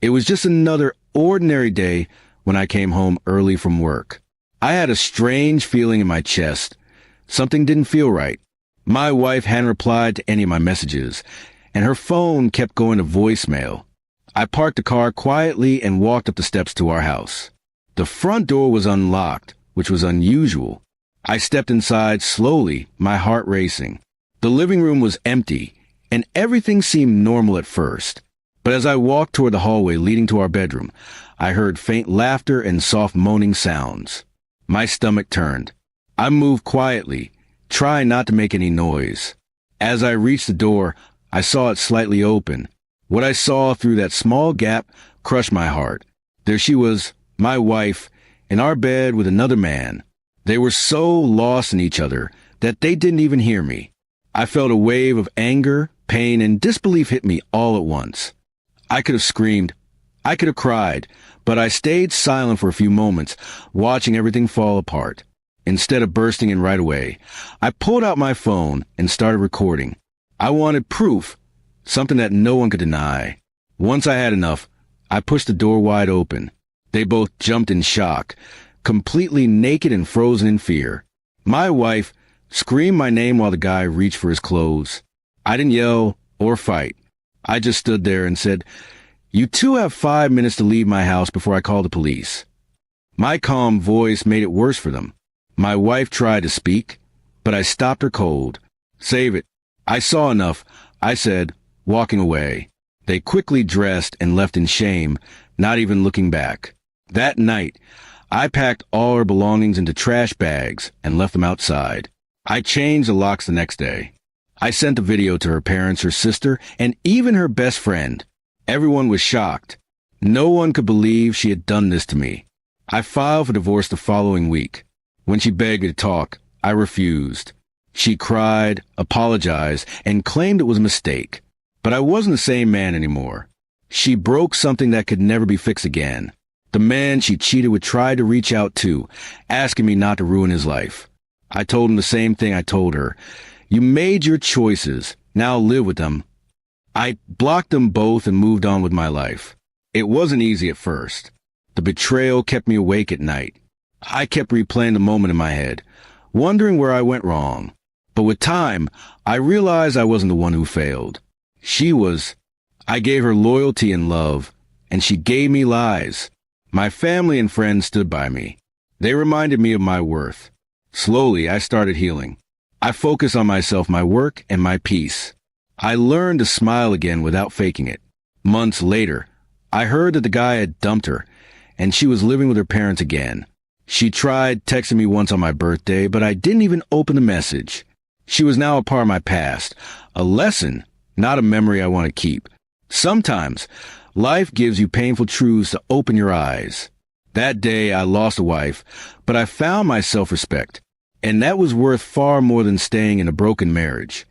It was just another ordinary day when I came home early from work. I had a strange feeling in my chest. Something didn't feel right. My wife hadn't replied to any of my messages, and her phone kept going to voicemail. I parked the car quietly and walked up the steps to our house. The front door was unlocked, which was unusual. I stepped inside slowly, my heart racing. The living room was empty, and everything seemed normal at first. But as I walked toward the hallway leading to our bedroom, I heard faint laughter and soft moaning sounds. My stomach turned. I moved quietly, trying not to make any noise. As I reached the door, I saw it slightly open. What I saw through that small gap crushed my heart. There she was, my wife, in our bed with another man. They were so lost in each other that they didn't even hear me. I felt a wave of anger, pain, and disbelief hit me all at once. I could have screamed. I could have cried, but I stayed silent for a few moments, watching everything fall apart. Instead of bursting in right away, I pulled out my phone and started recording. I wanted proof, something that no one could deny. Once I had enough, I pushed the door wide open. They both jumped in shock, completely naked and frozen in fear. My wife screamed my name while the guy reached for his clothes. I didn't yell or fight. I just stood there and said, "You two have 5 minutes to leave my house before I call the police." My calm voice made it worse for them. My wife tried to speak, but I stopped her cold. "Save it. I saw enough," I said, walking away. They quickly dressed and left in shame, not even looking back. That night, I packed all her belongings into trash bags and left them outside. I changed the locks the next day. I sent the video to her parents, her sister, and even her best friend. Everyone was shocked. No one could believe she had done this to me. I filed for divorce the following week. When she begged me to talk, I refused. She cried, apologized, and claimed it was a mistake. But I wasn't the same man anymore. She broke something that could never be fixed again. The man she cheated with tried to reach out to, asking me not to ruin his life. I told him the same thing I told her. "You made your choices. Now live with them." I blocked them both and moved on with my life. It wasn't easy at first. The betrayal kept me awake at night. I kept replaying the moment in my head, wondering where I went wrong. But with time, I realized I wasn't the one who failed. She was. I gave her loyalty and love, and she gave me lies. My family and friends stood by me. They reminded me of my worth. Slowly, I started healing. I focused on myself, my work, and my peace. I learned to smile again without faking it. Months later, I heard that the guy had dumped her, and she was living with her parents again. She tried texting me once on my birthday, but I didn't even open the message. She was now a part of my past, a lesson, not a memory I want to keep. Sometimes, life gives you painful truths to open your eyes. That day, I lost a wife, but I found my self-respect, and that was worth far more than staying in a broken marriage.